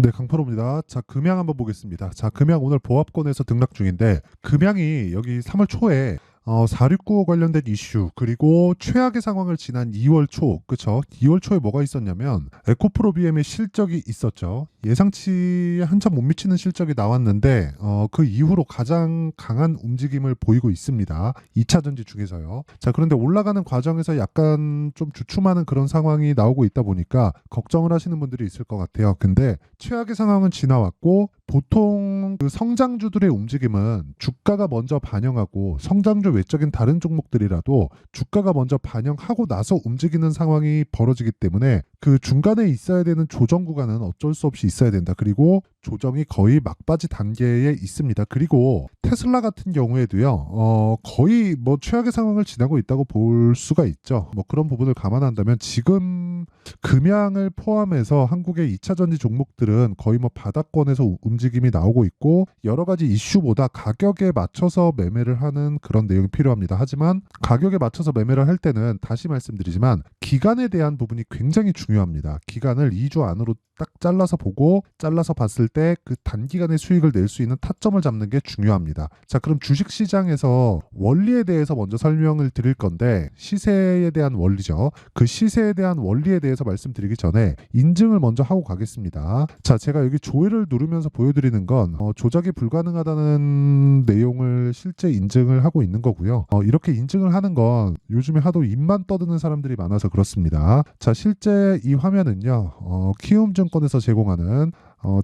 네, 강프로입니다. 자, 금양 한번 보겠습니다. 자, 금양 오늘 보합권에서 등락 중인데, 금양이 여기 3월 초에 469 관련된 이슈, 그리고 최악의 상황을 지난 2월 초, 그쵸? 2월 초에 뭐가 있었냐면, 에코프로 BM의 실적이 있었죠. 예상치에 한참 못 미치는 실적이 나왔는데, 그 이후로 가장 강한 움직임을 보이고 있습니다. 2차 전지 중에서요. 자, 그런데 올라가는 과정에서 약간 좀 주춤하는 그런 상황이 나오고 있다 보니까, 걱정을 하시는 분들이 있을 것 같아요. 근데, 최악의 상황은 지나왔고, 보통 그 성장주들의 움직임은 주가가 먼저 반영하고 성장주 외적인 다른 종목들이라도 주가가 먼저 반영하고 나서 움직이는 상황이 벌어지기 때문에 그 중간에 있어야 되는 조정 구간은 어쩔 수 없이 있어야 된다. 그리고 조정이 거의 막바지 단계에 있습니다. 그리고 테슬라 같은 경우에도요, 거의 뭐 최악의 상황을 지나고 있다고 볼 수가 있죠. 뭐 그런 부분을 감안한다면 지금 금양을 포함해서 한국의 2차 전지 종목들은 거의 뭐 바닥권에서 움직임이 나오고 있고 여러 가지 이슈보다 가격에 맞춰서 매매를 하는 그런 내용이 필요합니다. 하지만 가격에 맞춰서 매매를 할 때는 다시 말씀드리지만 기간에 대한 부분이 굉장히 중요합니다. 기간을 2주 안으로 딱 잘라서 보고 잘라서 봤을 때 그 단기간의 수익을 낼 수 있는 타점을 잡는 게 중요합니다. 자, 그럼 주식 시장에서 원리에 대해서 먼저 설명을 드릴 건데 시세에 대한 원리죠. 그 시세에 대한 원리에 대해서 말씀드리기 전에 인증을 먼저 하고 가겠습니다. 자, 제가 여기 조회를 누르면서 보여드리는 건 조작이 불가능하다는 내용을 실제 인증을 하고 있는 거고요. 이렇게 인증을 하는 건 요즘에 하도 입만 떠드는 사람들이 많아서 그렇습니다. 자, 실제 이 화면은요, 키움증권에서 제공하는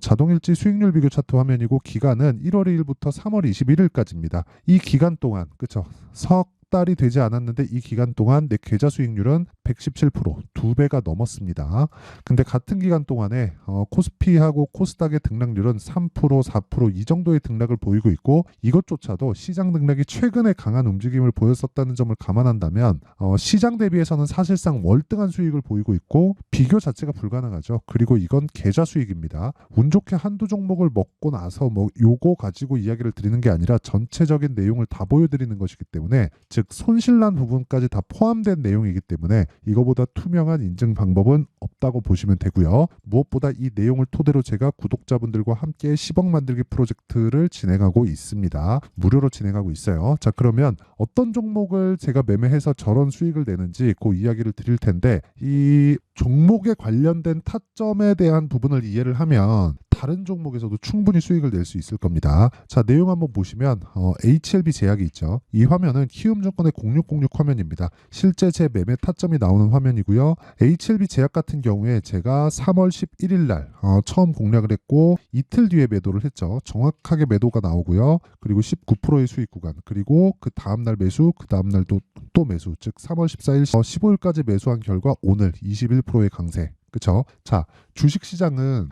자동일지 수익률 비교 차트 화면이고 기간은 1월 2일부터 3월 21일까지입니다. 이 기간 동안, 그쵸? 석 달이 되지 않았는데 이 기간 동안 내 계좌 수익률은 117%, 두 배가 넘었습니다. 근데 같은 기간 동안에 코스피하고 코스닥의 등락률은 3%, 4%이 정도의 등락을 보이고 있고 이것조차도 시장 등락이 최근에 강한 움직임을 보였었다는 점을 감안한다면 시장 대비해서는 사실상 월등한 수익을 보이고 있고 비교 자체가 불가능하죠. 그리고 이건 계좌 수익입니다. 운 좋게 한두 종목을 먹고 나서 뭐 요거 가지고 이야기를 드리는 게 아니라 전체적인 내용을 다 보여드리는 것이기 때문에 즉 손실난 부분까지 다 포함된 내용이기 때문에 이거보다 투명한 인증 방법은 없다고 보시면 되고요. 무엇보다 이 내용을 토대로 제가 구독자분들과 함께 10억 만들기 프로젝트를 진행하고 있습니다. 무료로 진행하고 있어요. 자, 그러면 어떤 종목을 제가 매매해서 저런 수익을 내는지 그 이야기를 드릴 텐데 이 종목에 관련된 타점에 대한 부분을 이해를 하면 다른 종목에서도 충분히 수익을 낼 수 있을 겁니다. 자, 내용 한번 보시면 HLB 제약이 있죠. 이 화면은 키움증권의 0606 화면입니다. 실제 제 매매 타점이 나오는 화면이고요. HLB 제약 같은 경우에 제가 3월 11일 날 처음 공략을 했고 이틀 뒤에 매도를 했죠. 정확하게 매도가 나오고요. 그리고 19%의 수익 구간, 그리고 그 다음 날 매수, 그 다음 날도 또 매수, 즉 3월 14일, 15일까지 매수한 결과 오늘 21%의 강세. 그쵸? 자, 주식시장은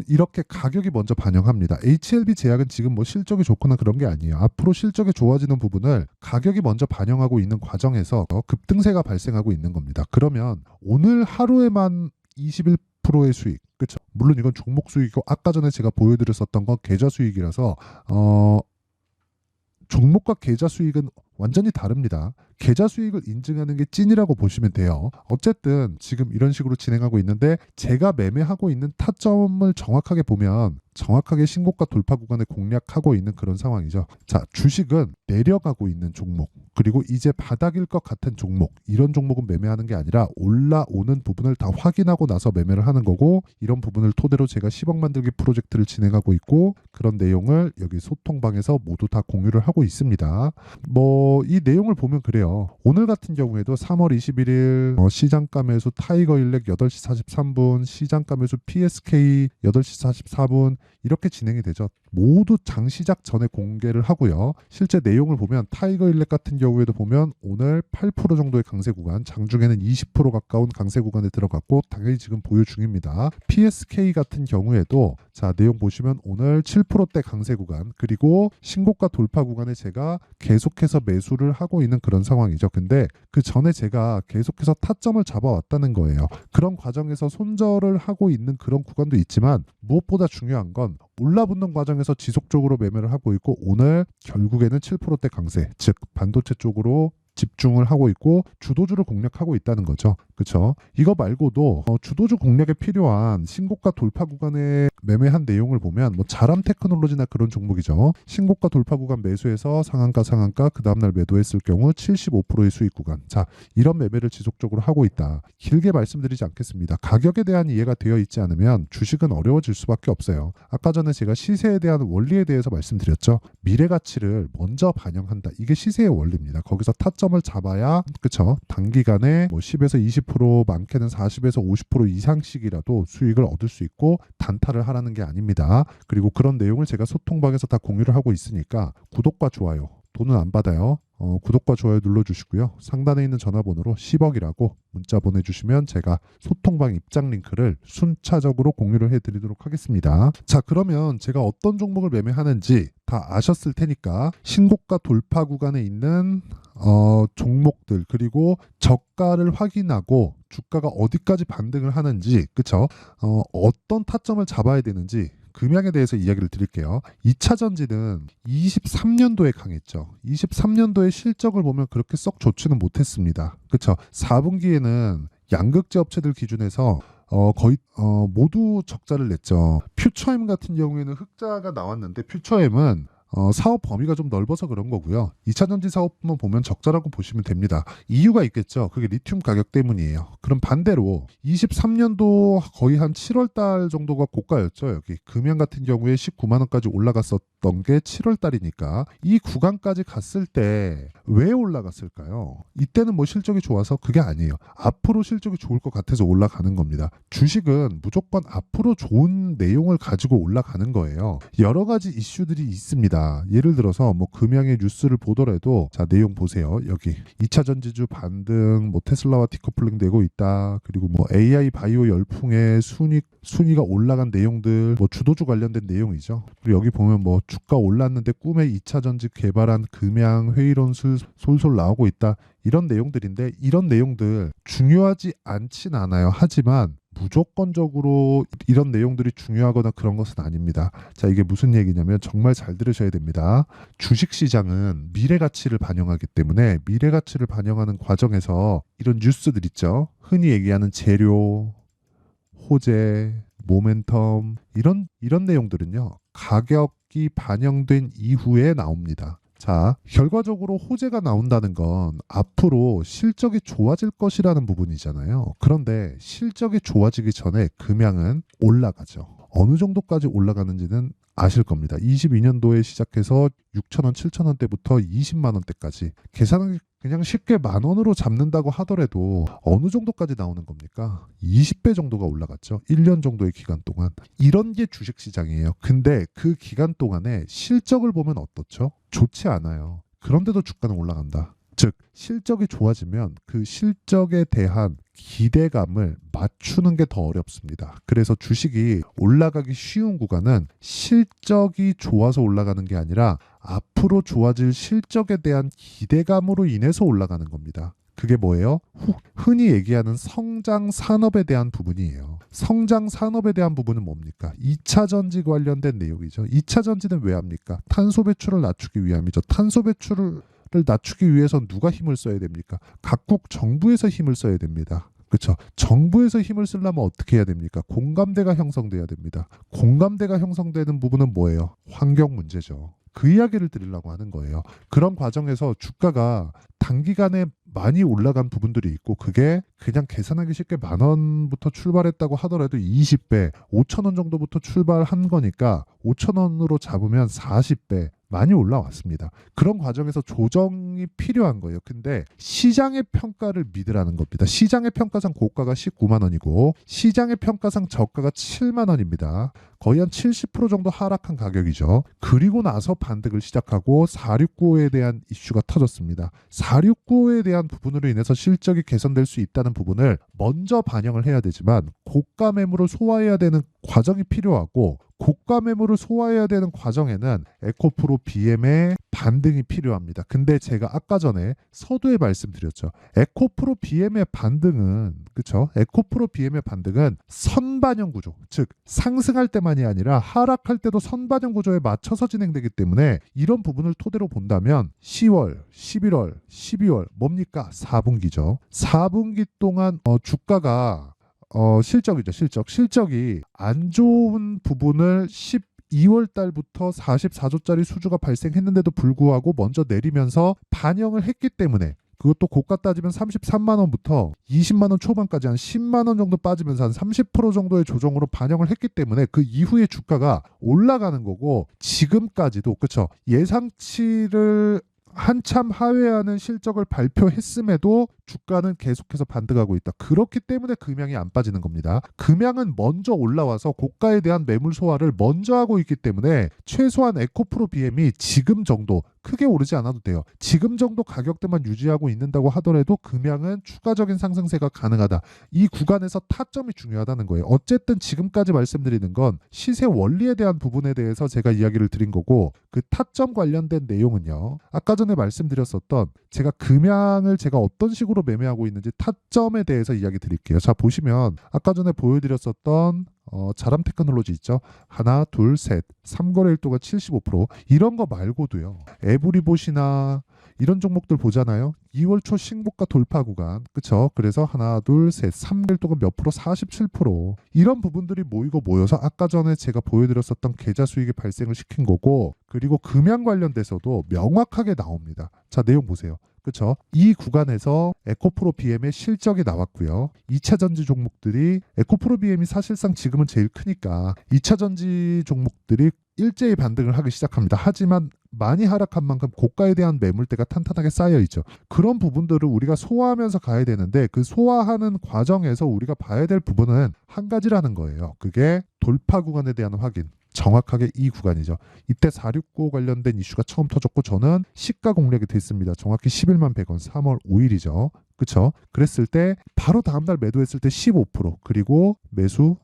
이렇게 가격이 먼저 반영합니다. HLB 제약은 지금 뭐 실적이 좋거나 그런 게 아니에요. 앞으로 실적이 좋아지는 부분을 가격이 먼저 반영하고 있는 과정에서 급등세가 발생하고 있는 겁니다. 그러면 오늘 하루에만 21%의 수익, 그렇죠? 물론 이건 종목 수익이고 아까 전에 제가 보여드렸었던 건 계좌 수익이라서 종목과 계좌 수익은 완전히 다릅니다. 계좌 수익을 인증하는 게 찐이라고 보시면 돼요. 어쨌든 지금 이런 식으로 진행하고 있는데 제가 매매하고 있는 타점을 정확하게 보면 정확하게 신고가 돌파 구간에 공략하고 있는 그런 상황이죠. 자, 주식은 내려가고 있는 종목, 그리고 이제 바닥일 것 같은 종목, 이런 종목은 매매하는 게 아니라 올라오는 부분을 다 확인하고 나서 매매를 하는 거고 이런 부분을 토대로 제가 10억 만들기 프로젝트를 진행하고 있고 그런 내용을 여기 소통방에서 모두 다 공유를 하고 있습니다. 뭐 이 내용을 보면 그래요. 오늘 같은 경우에도 3월 21일 시장가 매수 타이거 일렉 8시 43분, 시장가 매수 PSK 8시 44분 이렇게 진행이 되죠. 모두 장 시작 전에 공개를 하고요. 실제 내용을 보면 타이거 일렉 같은 경우에도 보면 오늘 8% 정도의 강세 구간, 장중에는 20% 가까운 강세 구간에 들어갔고 당연히 지금 보유 중입니다. PSK 같은 경우에도 자, 내용 보시면 오늘 7%대 강세 구간, 그리고 신고가 돌파 구간에 제가 계속해서 매수를 하고 있는 그런 상황이죠. 근데 그 전에 제가 계속해서 타점을 잡아왔다는 거예요. 그런 과정에서 손절을 하고 있는 그런 구간도 있지만 무엇보다 중요한 건 올라붙는 과정에서 지속적으로 매매를 하고 있고 오늘 결국에는 7%대 강세, 즉 반도체 쪽으로 집중을 하고 있고 주도주를 공략하고 있다는 거죠. 그렇죠? 이거 말고도 주도주 공략에 필요한 신고가 돌파 구간에 매매한 내용을 보면 뭐 자람 테크놀로지나 그런 종목이죠. 신고가 돌파 구간 매수해서 상한가 그 다음날 매도했을 경우 75%의 수익 구간. 자, 이런 매매를 지속적으로 하고 있다. 길게 말씀드리지 않겠습니다. 가격에 대한 이해가 되어 있지 않으면 주식은 어려워질 수밖에 없어요. 아까 전에 제가 시세에 대한 원리에 대해서 말씀드렸죠. 미래 가치를 먼저 반영한다. 이게 시세의 원리입니다. 거기서 타점을 잡아야 그쵸? 단기간에 뭐 10에서 20% 많게는 40에서 50% 이상씩이라도 수익을 얻을 수 있고 단타를 하라는 게 아닙니다. 그리고 그런 내용을 제가 소통방에서 다 공유를 하고 있으니까 구독과 좋아요 돈은 안 받아요. 구독과 좋아요 눌러주시고요. 상단에 있는 전화번호로 10억이라고 문자 보내주시면 제가 소통방 입장 링크를 순차적으로 공유를 해드리도록 하겠습니다. 자, 그러면 제가 어떤 종목을 매매하는지 다 아셨을 테니까 신고가 돌파 구간에 있는 종목들 그리고 저가를 확인하고 주가가 어디까지 반등을 하는지 그쵸? 어떤 타점을 잡아야 되는지 금양에 대해서 이야기를 드릴게요. 2차 전지는 23년도에 강했죠. 23년도에 실적을 보면 그렇게 썩 좋지는 못했습니다. 그렇죠? 4분기에는 양극재 업체들 기준에서 거의 모두 적자를 냈죠. 퓨처엠 같은 경우에는 흑자가 나왔는데 퓨처엠은 사업 범위가 좀 넓어서 그런 거고요. 2차 전지 사업만 보면 적자라고 보시면 됩니다. 이유가 있겠죠. 그게 리튬 가격 때문이에요. 그럼 반대로 23년도 거의 한 7월 달 정도가 고가였죠. 여기 금양 같은 경우에 19만 원까지 올라갔었던 게 7월 달이니까 이 구간까지 갔을 때 왜 올라갔을까요? 이때는 뭐 실적이 좋아서 그게 아니에요. 앞으로 실적이 좋을 것 같아서 올라가는 겁니다. 주식은 무조건 앞으로 좋은 내용을 가지고 올라가는 거예요. 여러 가지 이슈들이 있습니다. 예를 들어서 뭐 금양의 뉴스를 보더라도 자, 내용 보세요. 여기 2차 전지주 반등, 뭐 테슬라와 디커플링 되고 있다. 그리고 뭐 AI 바이오 열풍의 순위가 올라간 내용들, 뭐 주도주 관련된 내용이죠. 그리고 여기 보면 뭐 주가 올랐는데 꿈에 2차 전지 개발한 금양 회의론 솔솔 나오고 있다. 이런 내용들인데 이런 내용들 중요하지 않진 않아요. 하지만 무조건적으로 이런 내용들이 중요하거나 그런 것은 아닙니다. 자, 이게 무슨 얘기냐면 정말 잘 들으셔야 됩니다. 주식시장은 미래가치를 반영하기 때문에 미래가치를 반영하는 과정에서 이런 뉴스들 있죠. 흔히 얘기하는 재료, 호재, 모멘텀 이런 내용들은요. 가격이 반영된 이후에 나옵니다. 자, 결과적으로 호재가 나온다는 건 앞으로 실적이 좋아질 것이라는 부분이잖아요. 그런데 실적이 좋아지기 전에 금양은 올라가죠. 어느 정도까지 올라가는지는 아실 겁니다. 22년도에 시작해서 6,000원, 7,000원대부터 20만 원대까지 계산은 그냥 쉽게 만 원으로 잡는다고 하더라도 어느 정도까지 나오는 겁니까? 20배 정도가 올라갔죠. 1년 정도의 기간 동안. 이런 게 주식시장이에요. 근데 그 기간 동안에 실적을 보면 어떻죠? 좋지 않아요. 그런데도 주가는 올라간다. 즉 실적이 좋아지면 그 실적에 대한 기대감을 맞추는 게 더 어렵습니다. 그래서 주식이 올라가기 쉬운 구간은 실적이 좋아서 올라가는 게 아니라 앞으로 좋아질 실적에 대한 기대감으로 인해서 올라가는 겁니다. 그게 뭐예요? 흔히 얘기하는 성장 산업에 대한 부분이에요. 성장 산업에 대한 부분은 뭡니까? 2차 전지 관련된 내용이죠. 2차 전지는 왜 합니까? 탄소 배출을 낮추기 위함이죠. 탄소 배출을 낮추기 위해선 누가 힘을 써야 됩니까? 각국 정부에서 힘을 써야 됩니다. 그렇죠. 정부에서 힘을 쓰려면 어떻게 해야 됩니까? 공감대가 형성돼야 됩니다. 공감대가 형성되는 부분은 뭐예요? 환경 문제죠. 그 이야기를 드리려고 하는 거예요. 그런 과정에서 주가가 단기간에 많이 올라간 부분들이 있고 그게 그냥 계산하기 쉽게 만 원부터 출발했다고 하더라도 20배, 5천 원 정도부터 출발한 거니까 5천 원으로 잡으면 40배 많이 올라왔습니다. 그런 과정에서 조정이 필요한 거예요. 근데 시장의 평가를 믿으라는 겁니다. 시장의 평가상 고가가 19만 원이고 시장의 평가상 저가가 7만 원입니다. 거의 한 70% 정도 하락한 가격이죠. 그리고 나서 반등을 시작하고 4695에 대한 이슈가 터졌습니다. 4695에 대한 부분으로 인해서 실적이 개선될 수 있다는 부분을 먼저 반영을 해야 되지만 고가 매물을 소화해야 되는 과정이 필요하고 고가 매물을 소화해야 되는 과정에는 에코프로 BM의 반등이 필요합니다. 근데 제가 아까 전에 서두에 말씀드렸죠. 에코프로 BM의 반등은 그쵸? 에코프로 BM의 반등은 선반영 구조, 즉 상승할 때만이 아니라 하락할 때도 선반영 구조에 맞춰서 진행되기 때문에 이런 부분을 토대로 본다면 10월, 11월, 12월 뭡니까? 4분기죠. 4분기 동안 주가가 실적이죠. 실적이 안 좋은 부분을 12월 달부터 44조짜리 수주가 발생했는데도 불구하고 먼저 내리면서 반영을 했기 때문에 그것도 고가 따지면 33만 원부터 20만 원 초반까지 한 10만 원 정도 빠지면서 한 30% 정도의 조정으로 반영을 했기 때문에 그 이후에 주가가 올라가는 거고 지금까지도 그렇죠. 예상치를 한참 하회하는 실적을 발표했음에도 주가는 계속해서 반등하고 있다. 그렇기 때문에 금양이 안 빠지는 겁니다. 금양은 먼저 올라와서 고가에 대한 매물 소화를 먼저 하고 있기 때문에 최소한 에코프로 BM이 지금 정도 크게 오르지 않아도 돼요. 지금 정도 가격대만 유지하고 있는다고 하더라도 금양은 추가적인 상승세가 가능하다. 이 구간에서 타점이 중요하다는 거예요. 어쨌든 지금까지 말씀드리는 건 시세 원리에 대한 부분에 대해서 제가 이야기를 드린 거고 그 타점 관련된 내용은요. 아까 전에 말씀드렸었던 제가 금양을 제가 어떤 식으로 매매하고 있는지 타점에 대해서 이야기 드릴게요. 자 보시면 아까 전에 보여드렸었던 자람 테크놀로지 있죠. 하나, 둘, 셋. 3거래 일도가 75%. 이런 거 말고도요. 에브리봇이나 이런 종목들 보잖아요. 2월 초 신고가 돌파 구간. 그쵸? 그래서 하나, 둘, 셋. 3거래 일도가 몇 프로? 47%. 이런 부분들이 모여서 아까 전에 제가 보여드렸었던 계좌 수익이 발생을 시킨 거고 그리고 금양 관련돼서도 명확하게 나옵니다. 자, 내용 보세요. 그렇죠? 이 구간에서 에코프로 BM의 실적이 나왔고요. 2차 전지 종목들이 에코프로 BM이 사실상 지금은 제일 크니까 2차 전지 종목들이 일제히 반등을 하기 시작합니다. 하지만 많이 하락한 만큼 고가에 대한 매물대가 탄탄하게 쌓여 있죠. 그런 부분들을 우리가 소화하면서 가야 되는데 그 소화하는 과정에서 우리가 봐야 될 부분은 한 가지라는 거예요. 그게 돌파 구간에 대한 확인. 정확하게 이 구간이죠. 이때 469 관련된 이슈가 처음 터졌고 저는 시가 공략이 됐습니다. 정확히 11만 100원 3월 5일이죠. 그쵸? 그랬을 때 바로 다음날 매도했을 때 15% 그리고 매수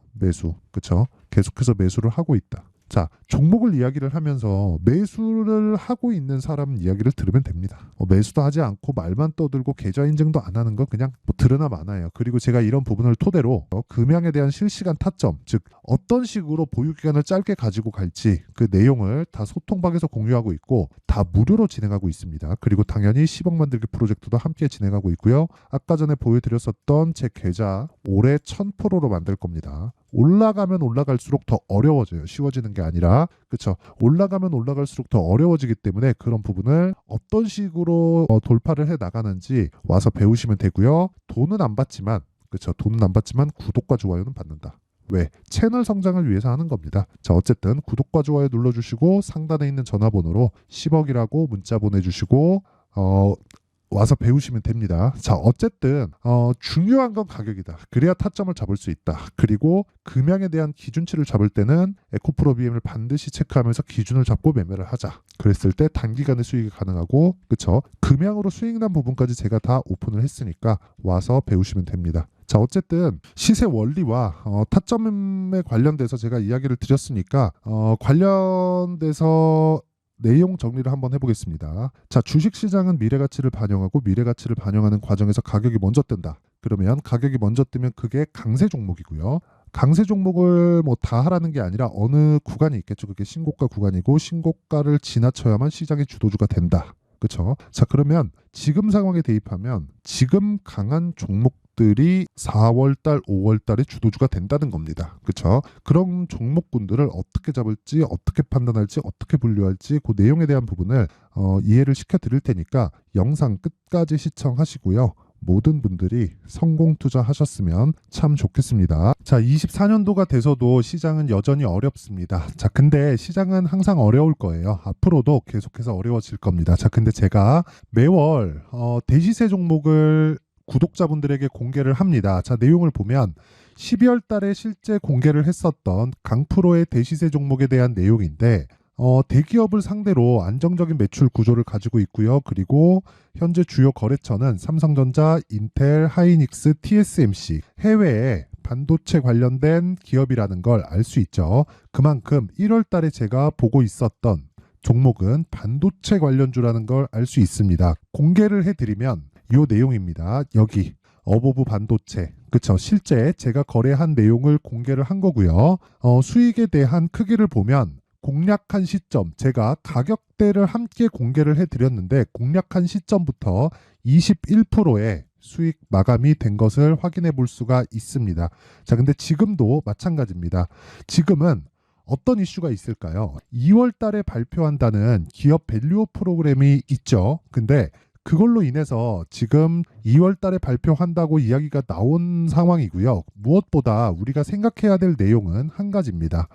그쵸? 계속해서 매수를 하고 있다. 자, 종목을 이야기를 하면서 매수를 하고 있는 사람 이야기를 들으면 됩니다. 매수도 하지 않고 말만 떠들고 계좌 인증도 안 하는 건 그냥 드러나 많아요. 그리고 제가 이런 부분을 토대로 금양에 대한 실시간 타점, 즉 어떤 식으로 보유 기간을 짧게 가지고 갈지 그 내용을 다 소통방에서 공유하고 있고 다 무료로 진행하고 있습니다. 그리고 당연히 10억 만들기 프로젝트도 함께 진행하고 있고요. 아까 전에 보여드렸었던 제 계좌 올해 1000%로 만들 겁니다. 올라가면 올라갈수록 더 어려워져요. 쉬워지는 게 아니라 그렇죠. 올라가면 올라갈수록 더 어려워지기 때문에 그런 부분을 어떤 식으로 돌파를 해 나가는지 와서 배우시면 되고요. 돈은 안 받지만 그렇죠. 돈은 안 받지만 구독과 좋아요는 받는다. 왜? 채널 성장을 위해서 하는 겁니다. 자, 어쨌든 구독과 좋아요 눌러주시고 상단에 있는 전화번호로 10억이라고 문자 보내주시고 와서 배우시면 됩니다. 자, 어쨌든 중요한 건 가격이다. 그래야 타점을 잡을 수 있다. 그리고 금양에 대한 기준치를 잡을 때는 에코프로 BM을 반드시 체크하면서 기준을 잡고 매매를 하자. 그랬을 때 단기간에 수익이 가능하고 그쵸? 금양으로 수익 난 부분까지 제가 다 오픈을 했으니까 와서 배우시면 됩니다. 자, 어쨌든 시세 원리와 타점에 관련돼서 제가 이야기를 드렸으니까 관련돼서 내용 정리를 한번 해보겠습니다. 자, 주식시장은 미래가치를 반영하고 미래가치를 반영하는 과정에서 가격이 먼저 뜬다. 그러면 가격이 먼저 뜨면 그게 강세 종목이고요. 강세 종목을 뭐 다 하라는 게 아니라 어느 구간이 있겠죠. 그게 신고가 구간이고 신고가를 지나쳐야만 시장의 주도주가 된다. 그렇죠? 자, 그러면 지금 상황에 대입하면 지금 강한 종목들이 4월달, 5월달에 주도주가 된다는 겁니다. 그렇죠? 그런 종목군들을 어떻게 잡을지, 어떻게 판단할지, 어떻게 분류할지 그 내용에 대한 부분을 이해를 시켜드릴 테니까 영상 끝까지 시청하시고요. 모든 분들이 성공 투자하셨으면 참 좋겠습니다. 자, 24년도가 돼서도 시장은 여전히 어렵습니다. 자, 근데 시장은 항상 어려울 거예요. 앞으로도 계속해서 어려워질 겁니다. 자, 근데 제가 매월 대시세 종목을 구독자분들에게 공개를 합니다. 자, 내용을 보면 12월 달에 실제 공개를 했었던 강프로의 대시세 종목에 대한 내용인데 대기업을 상대로 안정적인 매출 구조를 가지고 있고요. 그리고 현재 주요 거래처는 삼성전자, 인텔, 하이닉스, TSMC, 해외에 반도체 관련된 기업이라는 걸 알 수 있죠. 그만큼 1월 달에 제가 보고 있었던 종목은 반도체 관련주라는 걸 알 수 있습니다. 공개를 해드리면 이 내용입니다. 여기 어보브 반도체, 그쵸? 실제 제가 거래한 내용을 공개를 한 거고요. 수익에 대한 크기를 보면 공략한 시점, 제가 가격대를 함께 공개를 해드렸는데 공략한 시점부터 21%의 수익 마감이 된 것을 확인해 볼 수가 있습니다. 자, 근데 지금도 마찬가지입니다. 지금은 어떤 이슈가 있을까요? 2월 달에 발표한다는 기업 밸류업 프로그램이 있죠. 근데 그걸로 인해서 지금 2월 달에 발표한다고 이야기가 나온 상황이고요. 무엇보다 우리가 생각해야 될 내용은 한 가지입니다.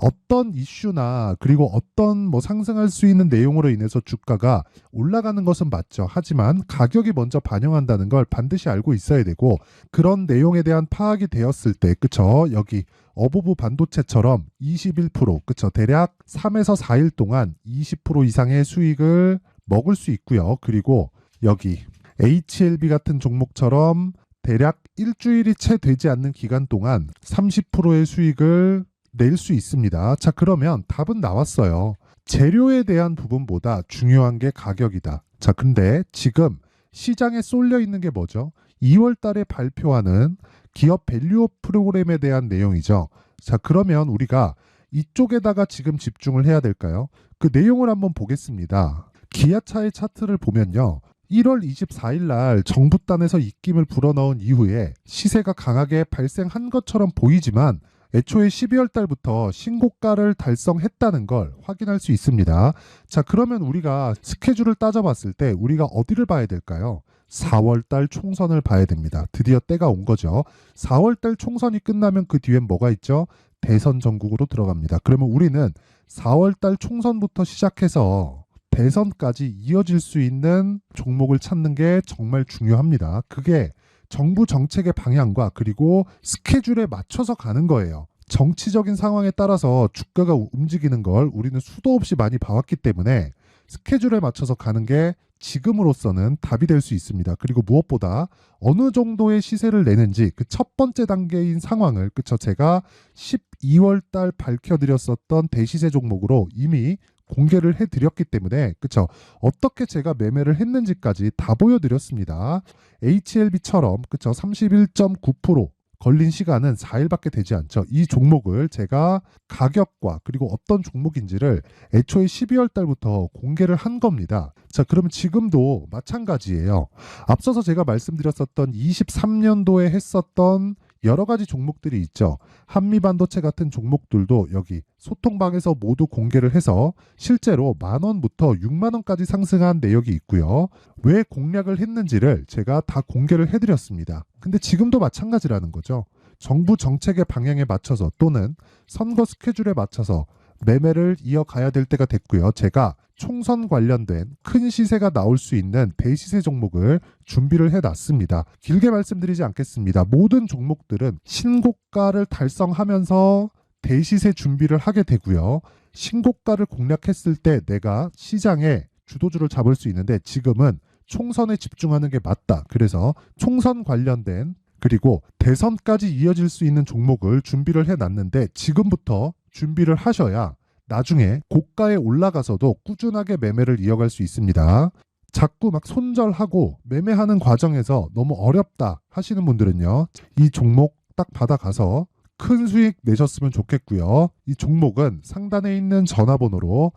어떤 이슈나 그리고 어떤 상승할 수 있는 내용으로 인해서 주가가 올라가는 것은 맞죠. 하지만 가격이 먼저 반영한다는 걸 반드시 알고 있어야 되고, 그런 내용에 대한 파악이 되었을 때, 그쵸? 여기 어보브 반도체처럼 21%, 그쵸? 대략 3에서 4일 동안 20% 이상의 수익을 먹을 수 있고요. 그리고 여기 HLB 같은 종목처럼 대략 일주일이 채 되지 않는 기간 동안 30%의 수익을 낼 수 있습니다. 자, 그러면 답은 나왔어요. 재료에 대한 부분보다 중요한 게 가격이다. 자, 근데 지금 시장에 쏠려 있는 게 뭐죠? 2월 달에 발표하는 기업 밸류업 프로그램에 대한 내용이죠. 자, 그러면 우리가 이쪽에다가 지금 집중을 해야 될까요? 그 내용을 한번 보겠습니다. 기아차의 차트를 보면요. 1월 24일 날 정부단에서 입김을 불어넣은 이후에 시세가 강하게 발생한 것처럼 보이지만 애초에 12월 달부터 신고가를 달성했다는 걸 확인할 수 있습니다. 자, 그러면 우리가 스케줄을 따져봤을 때 우리가 어디를 봐야 될까요? 4월 달 총선을 봐야 됩니다. 드디어 때가 온 거죠. 4월 달 총선이 끝나면 그 뒤엔 뭐가 있죠? 대선 전국으로 들어갑니다. 그러면 우리는 4월 달 총선부터 시작해서 대선까지 이어질 수 있는 종목을 찾는 게 정말 중요합니다. 그게 정부 정책의 방향과 그리고 스케줄에 맞춰서 가는 거예요. 정치적인 상황에 따라서 주가가 움직이는 걸 우리는 수도 없이 많이 봐왔기 때문에 스케줄에 맞춰서 가는 게 지금으로서는 답이 될 수 있습니다. 그리고 무엇보다 어느 정도의 시세를 내는지 그 첫 번째 단계인 상황을, 그쵸? 제가 12월 달 밝혀드렸었던 대시세 종목으로 이미 공개를 해드렸기 때문에, 그쵸? 어떻게 제가 매매를 했는지까지 다 보여드렸습니다. HLB처럼, 그쵸? 31.9% 걸린 시간은 4일밖에 되지 않죠. 이 종목을 제가 가격과 그리고 어떤 종목인지를 애초에 12월 달부터 공개를 한 겁니다. 자, 그러면 지금도 마찬가지예요. 앞서서 제가 말씀드렸었던 23년도에 했었던 여러 가지 종목들이 있죠. 한미반도체 같은 종목들도 여기 소통방에서 모두 공개를 해서 실제로 10,000원부터 60,000원까지 상승한 내역이 있고요. 왜 공략을 했는지를 제가 다 공개를 해드렸습니다. 근데 지금도 마찬가지라는 거죠. 정부 정책의 방향에 맞춰서 또는 선거 스케줄에 맞춰서 매매를 이어가야 될 때가 됐고요. 제가 총선 관련된 큰 시세가 나올 수 있는 대시세 종목을 준비를 해놨습니다. 길게 말씀드리지 않겠습니다. 모든 종목들은 신고가를 달성하면서 대시세 준비를 하게 되고요. 신고가를 공략했을 때 내가 시장에 주도주를 잡을 수 있는데 지금은 총선에 집중하는 게 맞다. 그래서 총선 관련된 그리고 대선까지 이어질 수 있는 종목을 준비를 해놨는데 지금부터 준비를 하셔야 나중에 고가에 올라가서도 꾸준하게 매매를 이어갈 수 있습니다. 자꾸 막 손절하고 매매하는 과정에서 너무 어렵다 하시는 분들은요. 이 종목 딱 받아가서 큰 수익 내셨으면 좋겠고요. 이 종목은 상단에 있는 전화번호로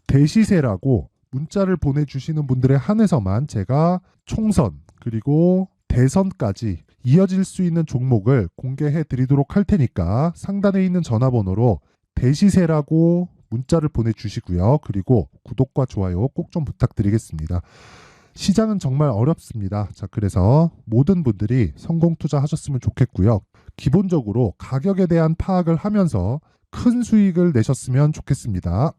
대시세라고 문자를 보내주시는 분들에 한해서만 제가 총선 그리고 대선까지 이어질 수 있는 종목을 공개해 드리도록 할 테니까 상단에 있는 전화번호로 대시세라고 문자를 보내주시고요. 그리고 구독과 좋아요 꼭 좀 부탁드리겠습니다. 시장은 정말 어렵습니다. 자, 그래서 모든 분들이 성공 투자하셨으면 좋겠고요. 기본적으로 가격에 대한 파악을 하면서 큰 수익을 내셨으면 좋겠습니다.